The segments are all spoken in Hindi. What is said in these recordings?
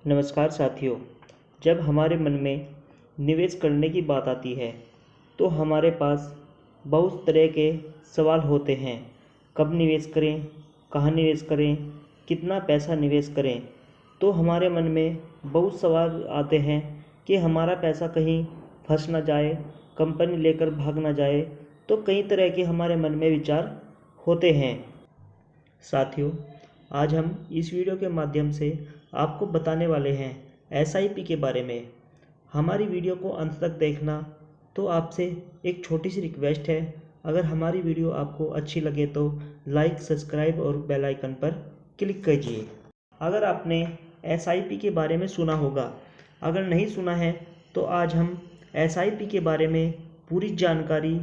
नमस्कार साथियों। जब हमारे मन में निवेश करने की बात आती है तो हमारे पास बहुत तरह के सवाल होते हैं। कब निवेश करें, कहाँ निवेश करें, कितना पैसा निवेश करें। तो हमारे मन में बहुत सवाल आते हैं कि हमारा पैसा कहीं फंस ना जाए, कंपनी लेकर भाग ना जाए। तो कई तरह के हमारे मन में विचार होते हैं। साथियों, आज हम इस वीडियो के माध्यम से आपको बताने वाले हैं एसआईपी के बारे में। हमारी वीडियो को अंत तक देखना। तो आपसे एक छोटी सी रिक्वेस्ट है, अगर हमारी वीडियो आपको अच्छी लगे तो लाइक, सब्सक्राइब और बेल आइकन पर क्लिक कीजिए। अगर आपने एसआईपी के बारे में सुना होगा, अगर नहीं सुना है तो आज हम एसआईपी के बारे में पूरी जानकारी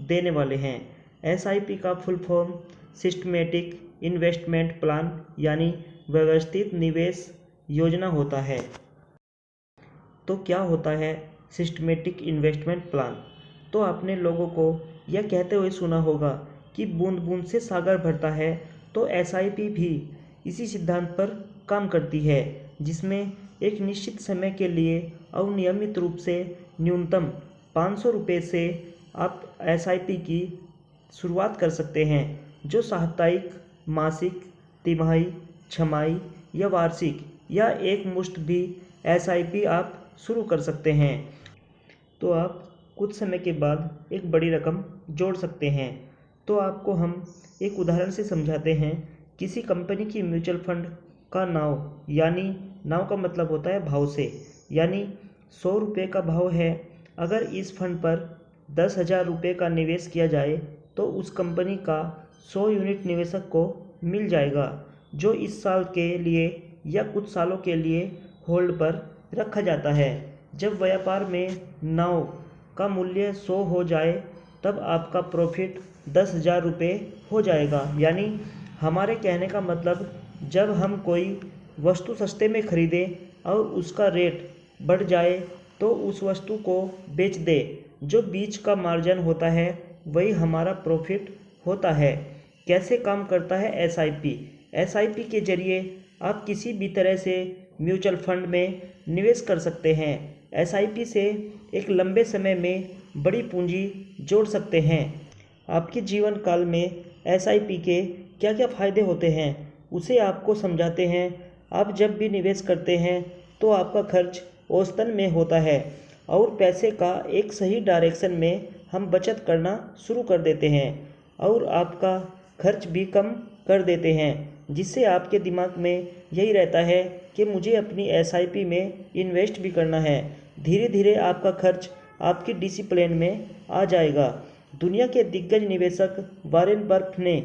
देने वाले हैं। एसआईपी का full form systematic investment plan यानी व्यवस्थित निवेश योजना होता है। तो क्या होता है सिस्टमेटिक इन्वेस्टमेंट प्लान? तो आपने लोगों को यह कहते हुए सुना होगा कि बूंद बूंद से सागर भरता है। तो एसआईपी भी इसी सिद्धांत पर काम करती है, जिसमें एक निश्चित समय के लिए और नियमित रूप से न्यूनतम 500 रुपये से आप एसआईपी की शुरुआत कर सकते हैं, जो साप्ताहिक, मासिक, तिमाही, छमाही या वार्षिक या एक मुश्त भी एसआईपी आप शुरू कर सकते हैं। तो आप कुछ समय के बाद एक बड़ी रकम जोड़ सकते हैं। तो आपको हम एक उदाहरण से समझाते हैं। किसी कंपनी की म्यूचुअल फंड का नाव, यानी नाव का मतलब होता है भाव से, यानी 100 रुपये का भाव है। अगर इस फंड पर 10,000 रुपये का निवेश किया जाए तो उस कंपनी का 100 यूनिट निवेशक को मिल जाएगा, जो इस साल के लिए या कुछ सालों के लिए होल्ड पर रखा जाता है। जब व्यापार में नाव का मूल्य 100 हो जाए तब आपका प्रॉफिट 10,000 रुपये हो जाएगा। यानी हमारे कहने का मतलब, जब हम कोई वस्तु सस्ते में खरीदें और उसका रेट बढ़ जाए तो उस वस्तु को बेच दे, जो बीच का मार्जिन होता है वही हमारा प्रॉफिट होता है। कैसे काम करता है एसआईपी? एसआईपी के जरिए आप किसी भी तरह से म्यूचुअल फंड में निवेश कर सकते हैं। एसआईपी से एक लंबे समय में बड़ी पूंजी जोड़ सकते हैं। आपके जीवन काल में एसआईपी के क्या क्या फ़ायदे होते हैं उसे आपको समझाते हैं। आप जब भी निवेश करते हैं तो आपका खर्च औसतन में होता है और पैसे का एक सही डायरेक्शन में हम बचत करना शुरू कर देते हैं और आपका खर्च भी कम कर देते हैं, जिससे आपके दिमाग में यही रहता है कि मुझे अपनी एसआईपी में इन्वेस्ट भी करना है। धीरे धीरे आपका खर्च आपकी डिसिप्लिन में आ जाएगा। दुनिया के दिग्गज निवेशक वॉरेन बफेट ने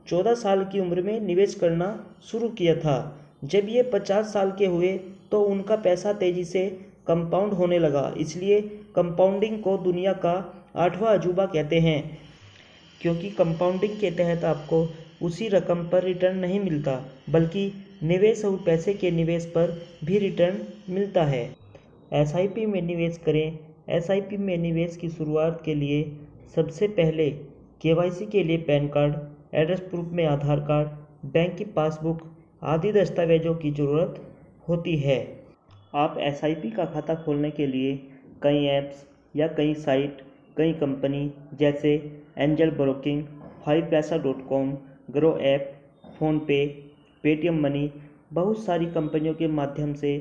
14 साल की उम्र में निवेश करना शुरू किया था। जब ये 50 साल के हुए तो उनका पैसा तेज़ी से कंपाउंड होने लगा। इसलिए कंपाउंडिंग को दुनिया का 8वां अजूबा कहते हैं, क्योंकि कंपाउंडिंग के तहत आपको उसी रकम पर रिटर्न नहीं मिलता, बल्कि निवेश और पैसे के निवेश पर भी रिटर्न मिलता है। एसआईपी में निवेश करें। एसआईपी में निवेश की शुरुआत के लिए सबसे पहले केवाईसी के लिए पैन कार्ड, एड्रेस प्रूफ में आधार कार्ड, बैंक की पासबुक आदि दस्तावेजों की ज़रूरत होती है। आप एसआईपी का खाता खोलने के लिए कई ऐप्स या कई साइट, कई कंपनी जैसे angel broking, 5paisa.com, grow app, PhonePe, Paytm money, बहुत सारी कंपनियों के माध्यम से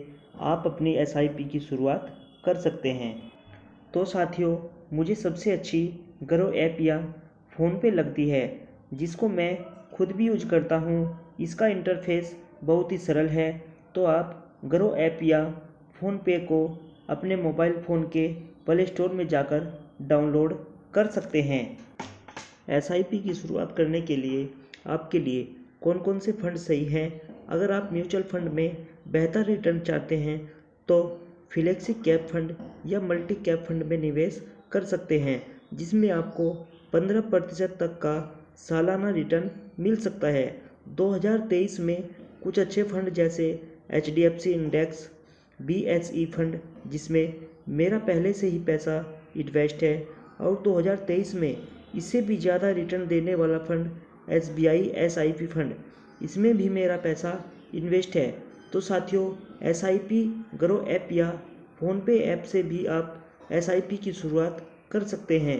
आप अपनी एसआईपी की शुरुआत कर सकते हैं। तो साथियों, मुझे सबसे अच्छी ग्रो ऐप या फ़ोनपे लगती है, जिसको मैं खुद भी यूज करता हूँ। इसका इंटरफेस बहुत ही सरल है। तो आप ग्रो ऐप या फ़ोनपे को अपने मोबाइल फ़ोन के प्ले स्टोर में जाकर डाउनलोड कर सकते हैं। एसआईपी की शुरुआत करने के लिए आपके लिए कौन कौन से फंड सही हैं? अगर आप म्यूचुअल फंड में बेहतर रिटर्न चाहते हैं तो फ्लेक्सी कैप फंड या मल्टी कैप फंड में निवेश कर सकते हैं, जिसमें आपको 15% तक का सालाना रिटर्न मिल सकता है। 2023 में कुछ अच्छे फंड जैसे HDFC इंडेक्स, BSE फंड, जिसमें मेरा पहले से ही पैसा इन्वेस्ट है, और 2023 में इससे भी ज़्यादा रिटर्न देने वाला फंड SBI SIP फंड, इसमें भी मेरा पैसा इन्वेस्ट है। तो साथियों, SIP ग्रो ऐप या फ़ोनपे ऐप से भी आप SIP की शुरुआत कर सकते हैं।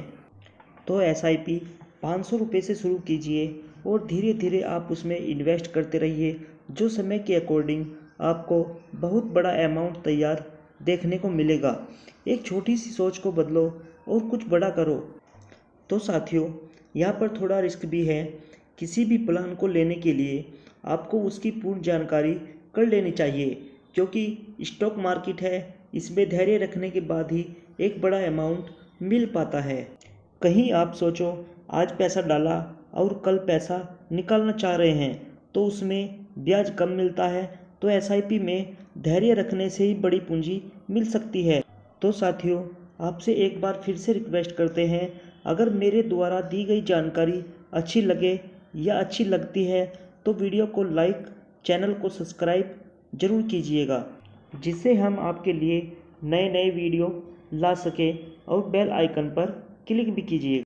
तो SIP 500 रुपये से शुरू कीजिए और धीरे धीरे आप उसमें इन्वेस्ट करते रहिए, जो समय के अकॉर्डिंग आपको बहुत बड़ा अमाउंट तैयार देखने को मिलेगा। एक छोटी सी सोच को बदलो और कुछ बड़ा करो। तो साथियों, यहाँ पर थोड़ा रिस्क भी है। किसी भी प्लान को लेने के लिए आपको उसकी पूर्ण जानकारी कर लेनी चाहिए, क्योंकि स्टॉक मार्केट है, इसमें धैर्य रखने के बाद ही एक बड़ा अमाउंट मिल पाता है। कहीं आप सोचो आज पैसा डाला और कल पैसा निकालना चाह रहे हैं तो उसमें ब्याज कम मिलता है, तो SIP में धैर्य रखने से ही बड़ी पूंजी मिल सकती है। तो साथियों, आपसे एक बार फिर से रिक्वेस्ट करते हैं, अगर मेरे द्वारा दी गई जानकारी अच्छी लगे या अच्छी लगती है तो वीडियो को लाइक, चैनल को सब्सक्राइब ज़रूर कीजिएगा, जिससे हम आपके लिए नए नए वीडियो ला सकें, और बेल आइकन पर क्लिक भी कीजिए।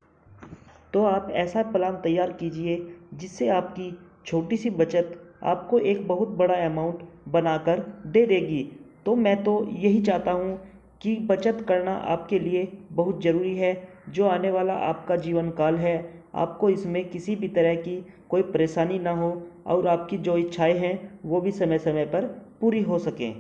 तो आप ऐसा प्लान तैयार कीजिए जिससे आपकी छोटी सी बचत आपको एक बहुत बड़ा अमाउंट बनाकर दे देगी। तो मैं तो यही चाहता हूँ कि बचत करना आपके लिए बहुत ज़रूरी है। जो आने वाला आपका जीवन काल है, आपको इसमें किसी भी तरह की कोई परेशानी ना हो और आपकी जो इच्छाएं हैं वो भी समय समय पर पूरी हो सकें।